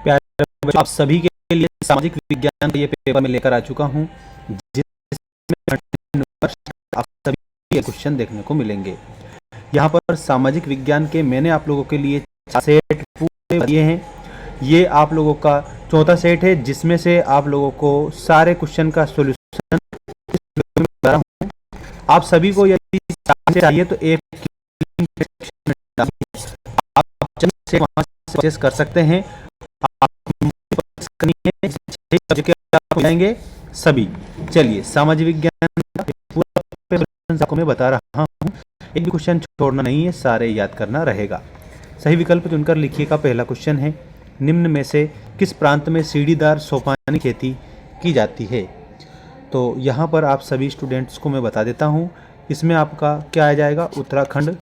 प्यारे बच्चों, आप सभी के लिए सामाजिक विज्ञान का ये पेपर मैं लेकर आ चुका हूँ, जिसमें आप सभी क्वेश्चन देखने को मिलेंगे। यहाँ पर सामाजिक विज्ञान के मैंने आप लोगों के लिए 4 सेट पूरे दिए हैं। ये आप लोगों का चौथा सेट है, जिसमें से आप लोगों को सारे क्वेश्चन का सॉल्यूशन बता रहा हूँ। आप सभी को यदि चाहिए तो एक आप से वहां से परचेस कर सकते हैं। आप जाएंगे सभी। चलिए, सामाजिक विज्ञान का पूरा आपको मैं बता रहा हूँ, एक भी क्वेश्चन छोड़ना नहीं है, सारे याद करना रहेगा। सही विकल्प चुनकर लिखिए का पहला क्वेश्चन है, निम्न में से किस प्रांत में सीढ़ीदार सोपानी खेती की जाती है? तो यहाँ पर आप सभी स्टूडेंट्स को मैं बता देता हूँ, इसमें आपका क्या आ जाएगा, उत्तराखंड।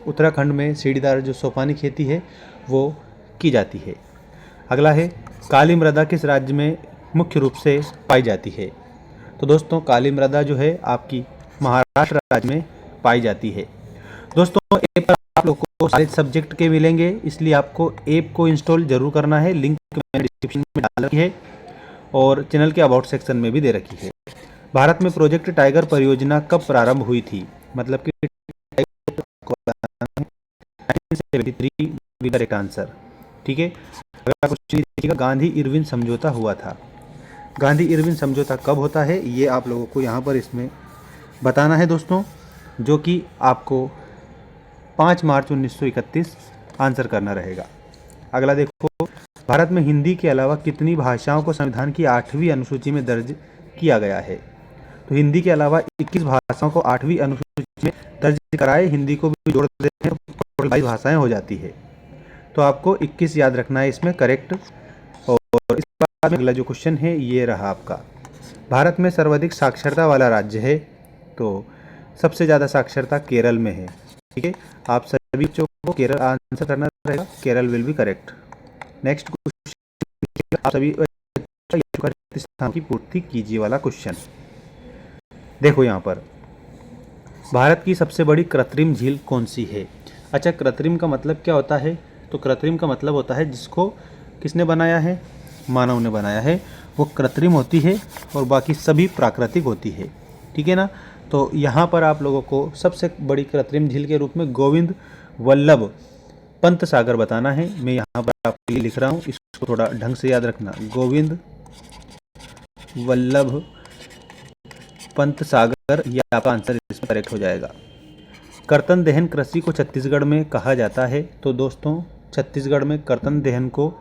उत्तराखंड में सीढ़ीदार जो सोपानी खेती है वो की जाती है। अगला है, काली मृदा किस राज्य में मुख्य रूप से पाई जाती है? तो दोस्तों, काली मृदा जो है आपकी महाराष्ट्र राज्य में पाई जाती है। दोस्तों, ऐप पर आप लोग को सारे सब्जेक्ट के मिलेंगे, इसलिए आपको ऐप को इंस्टॉल जरूर करना है। लिंक मैंने डिस्क्रिप्शन में डाल रखी है और चैनल के अबाउट सेक्शन में भी दे रखी है। भारत में प्रोजेक्ट टाइगर परियोजना कब प्रारंभ हुई थी? मतलब कि 1973 करेक्ट आंसर। ठीक है, अगला क्वेश्चन देखिएगा, गांधी इरविन समझौता हुआ था। गांधी इरविन समझौता कब होता है, ये आप लोगों को यहाँ पर इसमें बताना है दोस्तों, जो कि आपको 5 मार्च 1931 आंसर करना रहेगा। अगला देखो, भारत में हिंदी के अलावा कितनी भाषाओं को संविधान की 8वीं अनुसूची में दर्ज किया गया है? तो हिंदी के अलावा 21 भाषाओं को 8वीं अनुसूची में दर्ज कराए, हिंदी को भी जोड़ देते हैं, 22 भाषाएं हो जाती है। तो आपको 21 याद रखना है इसमें, करेक्ट। और इस बाद में अगला जो क्वेश्चन है ये रहा आपका, भारत में सर्वाधिक साक्षरता वाला राज्य है? तो सबसे ज़्यादा साक्षरता केरल में है। ठीक है, आप सभी बच्चों को केरल आंसर करना रहेगा, Kerala will be correct. Next question, आप सभी स्थान की पूर्ति कीजिए वाला क्वेश्चन। देखो यहाँ पर, भारत की सबसे बड़ी कृत्रिम झील कौन सी है? अच्छा, कृत्रिम का मतलब क्या होता है? तो कृत्रिम का मतलब होता है जिसको किसने बनाया है, मानव ने बनाया है, वो कृत्रिम होती है और बाकी सभी प्राकृतिक होती है। ठीक है ना। तो यहाँ पर आप लोगों को सबसे बड़ी कृत्रिम झील के रूप में गोविंद वल्लभ पंत सागर बताना है। मैं यहाँ पर आपके लिए लिख रहा हूँ, इसको थोड़ा ढंग से याद रखना, गोविंद वल्लभ पंत सागर, यह आपका आंसर इसमें करेक्ट हो जाएगा। कर्तन दहन कृषि को छत्तीसगढ़ में कहा जाता है? तो दोस्तों, छत्तीसगढ़ में कर्तन दहन को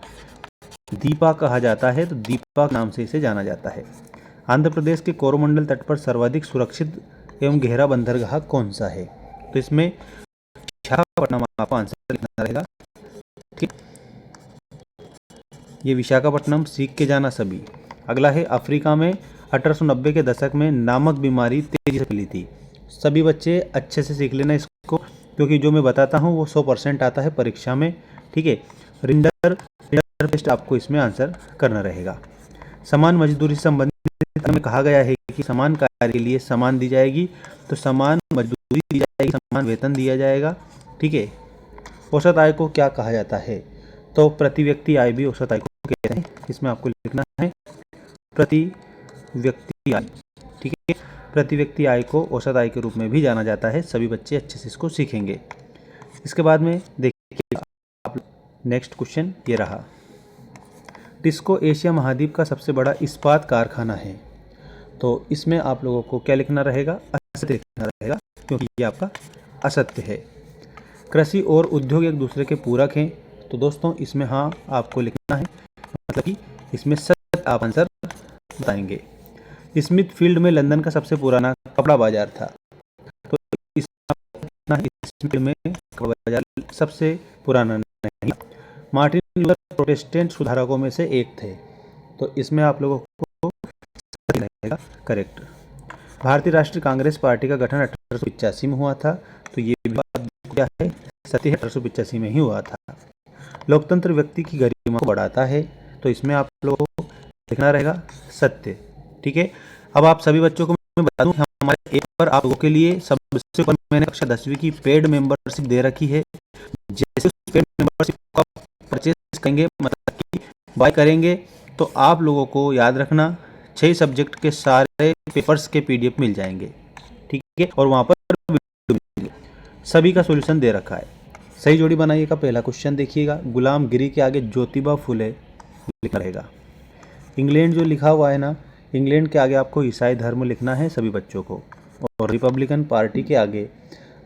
दीपा कहा जाता है, तो दीपा नाम से इसे जाना जाता है। आंध्र प्रदेश के कोरोमंडल तट पर सर्वाधिक सुरक्षित एवं गहरा बंदरगाह कौन सा है? तो इसमें विशाखापट्टनम आपका आंसर लिखना रहेगा। ठीक, ये विशाखापट्टनम सीख के जाना सभी। अगला है, अफ्रीका में 1890 के दशक में नामक बीमारी तेजी से फैली थी। सभी बच्चे अच्छे से सीख लेना इसको, क्योंकि जो मैं बताता हूँ वो 100% आता है परीक्षा में। ठीक है, रिंडर पेस्ट आपको इसमें आंसर करना रहेगा। समान मजदूरी से संबंधित में कहा गया है कि समान कार्य के लिए समान दी जाएगी, तो समान मजदूरी दी जाएगी, समान वेतन दिया जाएगा। ठीक है, औसत आय को क्या कहा जाता है? तो प्रति व्यक्ति आय भी औसत आय को कहते हैं, इसमें आपको लिखना है प्रति व्यक्ति आय। ठीक है, प्रति व्यक्ति आय को औसत आय के रूप में भी जाना जाता है। सभी बच्चे अच्छे से इसको सीखेंगे। इसके बाद में देखिए आप, नेक्स्ट क्वेश्चन ये रहा, टिस्को एशिया महाद्वीप का सबसे बड़ा इस्पात कारखाना है? तो इसमें आप लोगों को क्या लिखना रहेगा, असत्य लिखना रहेगा, क्योंकि ये आपका असत्य है। कृषि और उद्योग एक दूसरे के पूरक हैं? तो दोस्तों, इसमें हाँ आपको लिखना है, मतलब कि इसमें सत्य आप आंसर बताएंगे। स्मिथ फील्ड में लंदन का सबसे पुराना कपड़ा बाजार था? तो स्मिथ में कपड़ा बाजार सबसे पुराना नहीं। मार्टिन लूथर प्रोटेस्टेंट सुधारकों में से एक थे? तो इसमें आप लोगों को रहेगा करेक्ट। भारतीय राष्ट्रीय कांग्रेस पार्टी का गठन 1885 में हुआ था? तो ये बात क्या है, सत्य है, 1885 में ही हुआ था। लोकतंत्र व्यक्ति की गरिमा को बढ़ाता है? तो इसमें आप लोगों को लिखना रहेगा सत्य। ठीक है, अब आप सभी बच्चों को मैं बता दूं, हमारे ऐप पर आप लोगों के लिए सबसे ऊपर मैंने कक्षा 10वीं की पेड मेंबरशिप दे रखी है। जैसे उस पेड मेंबरशिप को आप परचेज करेंगे, मतलब कि बाय करेंगे तो आप लोगों को याद रखना 6 सब्जेक्ट के सारे पेपर्स के PDF मिल जाएंगे, ठीक है। और वहाँ पर वीडियो मिलेंगे, सभी का सॉल्यूशन दे रखा है। सही जोड़ी बनाइएगा। पहला क्वेश्चन देखिएगा, गुलामगिरी के आगे ज्योतिबा फुले लिखना रहेगा। इंग्लैंड जो लिखा हुआ है ना, इंग्लैंड के आगे आपको ईसाई धर्म लिखना है सभी बच्चों को, और रिपब्लिकन पार्टी के आगे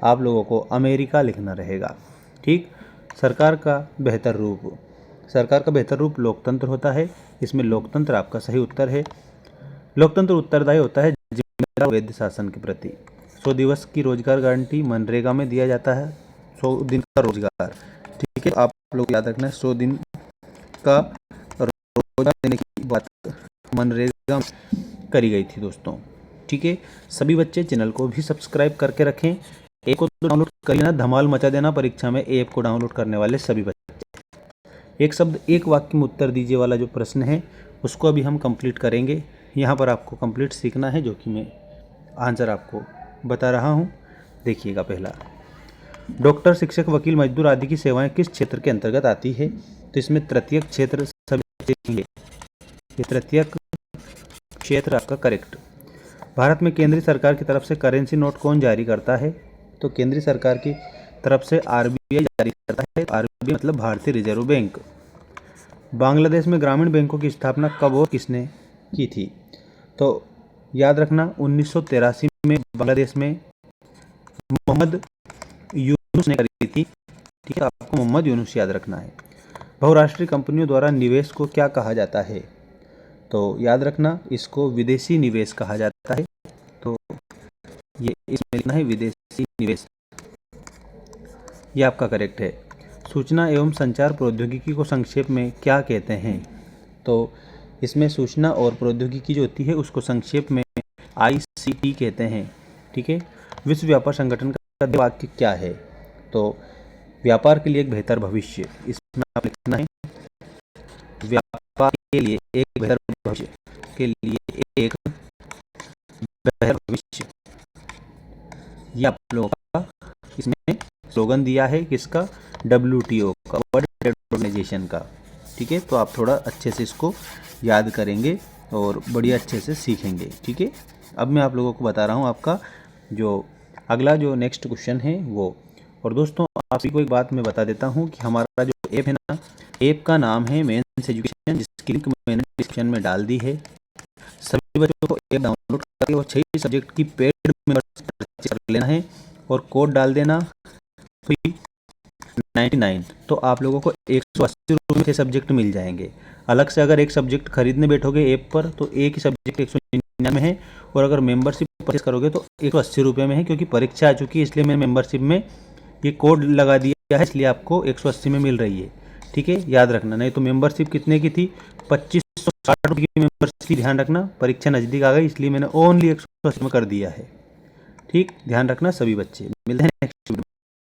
आप लोगों को अमेरिका लिखना रहेगा, ठीक। सरकार का बेहतर रूप लोकतंत्र होता है। इसमें लोकतंत्र आपका सही उत्तर है। लोकतंत्र उत्तरदायी होता है जिम्मेदार वैध शासन के प्रति। 100 दिवस की रोजगार गारंटी मनरेगा में दिया जाता है, 100 दिन का रोजगार, ठीक है। आप लोग याद रखना, 100 दिन का रोजगार देने की बात मनरेगा में करी गई थी दोस्तों, ठीक है। सभी बच्चे चैनल को भी सब्सक्राइब करके रखें। ऐप को तो डाउनलोड कर लेना, धमाल मचा देना परीक्षा में ऐप को डाउनलोड करने वाले सभी बच्चे। एक शब्द एक वाक्य में उत्तर दीजिए वाला जो प्रश्न है उसको अभी हम कंप्लीट करेंगे। यहाँ पर आपको कंप्लीट सीखना है, जो कि मैं आंसर आपको बता रहा हूँ। देखिएगा, पहला, डॉक्टर, शिक्षक, वकील, मजदूर आदि की सेवाएं किस क्षेत्र के अंतर्गत आती है? तो इसमें तृतीयक क्षेत्र सभी, ये तृतीयक क्षेत्र आपका करेक्ट। भारत में केंद्रीय सरकार की तरफ से करेंसी नोट कौन जारी करता है? तो केंद्रीय सरकार की तरफ से RBI जारी करता है। RBI मतलब भारतीय रिजर्व बैंक। बांग्लादेश में ग्रामीण बैंकों की स्थापना कब और किसने की थी? तो याद रखना 1983 में बांग्लादेश में मोहम्मद यूनुस ने करी थी, ठीक है। आपको मोहम्मद यूनुस याद रखना है। बहुराष्ट्रीय कंपनियों द्वारा निवेश को क्या कहा जाता है? तो याद रखना, इसको विदेशी निवेश कहा जाता है। तो ये इसमें लिखना है विदेशी निवेश, ये आपका करेक्ट है। सूचना एवं संचार प्रौद्योगिकी को संक्षेप में क्या कहते हैं? तो इसमें सूचना और प्रौद्योगिकी जो होती है उसको संक्षेप में ICT कहते हैं, ठीक है। विश्व व्यापार संगठन का वाक्य क्या है? तो व्यापार के लिए एक बेहतर भविष्य, इसमें आप लिखना है व्यापार के लिए एक बेहतर भविष्य, के लिए एक बेहतर भविष्य, ये आप लोगों का इसमें स्लोगन दिया है किसका? WTO का, वर्ल्ड ट्रेड ऑर्गेनाइजेशन का, ठीक है। तो आप थोड़ा अच्छे से इसको याद करेंगे और बढ़िया अच्छे से सीखेंगे, ठीक है। अब मैं आप लोगों को बता रहा हूँ आपका जो अगला जो नेक्स्ट क्वेश्चन है वो। और दोस्तों आप सभी को एक बात मैं बता देता हूँ कि हमारा जो ऐप है ना, ऐप का नाम है मेंस एजुकेशन, जिसकी लिंक मैंने डिस्क्रिप्शन में डाल दी है। सभी बच्चों को ऐप डाउनलोड करके और 6 सब्जेक्ट की पेड मेंबरशिप कर लेना है और कोड डाल देना 99। तो आप लोगों को 180 रुपये के सब्जेक्ट मिल जाएंगे। अलग से अगर एक सब्जेक्ट खरीदने बैठोगे ऐप पर तो एक ही सब्जेक्ट 199 में है, और अगर मेंबरशिप परचेस करोगे तो 180 रुपये में है। क्योंकि परीक्षा आ चुकी है इसलिए मैंने मेंबरशिप में ये कोड लगा दिया है, इसलिए आपको 180 में मिल रही है, ठीक है। याद रखना, नहीं तो मेंबरशिप कितने की थी? 2560 रुपये की मेंबरशिप। ध्यान रखना, परीक्षा नज़दीक आ गई इसलिए मैंने ओनली 180 में कर दिया है, ठीक। ध्यान रखना सभी बच्चे। मिलते हैं नेक्स्ट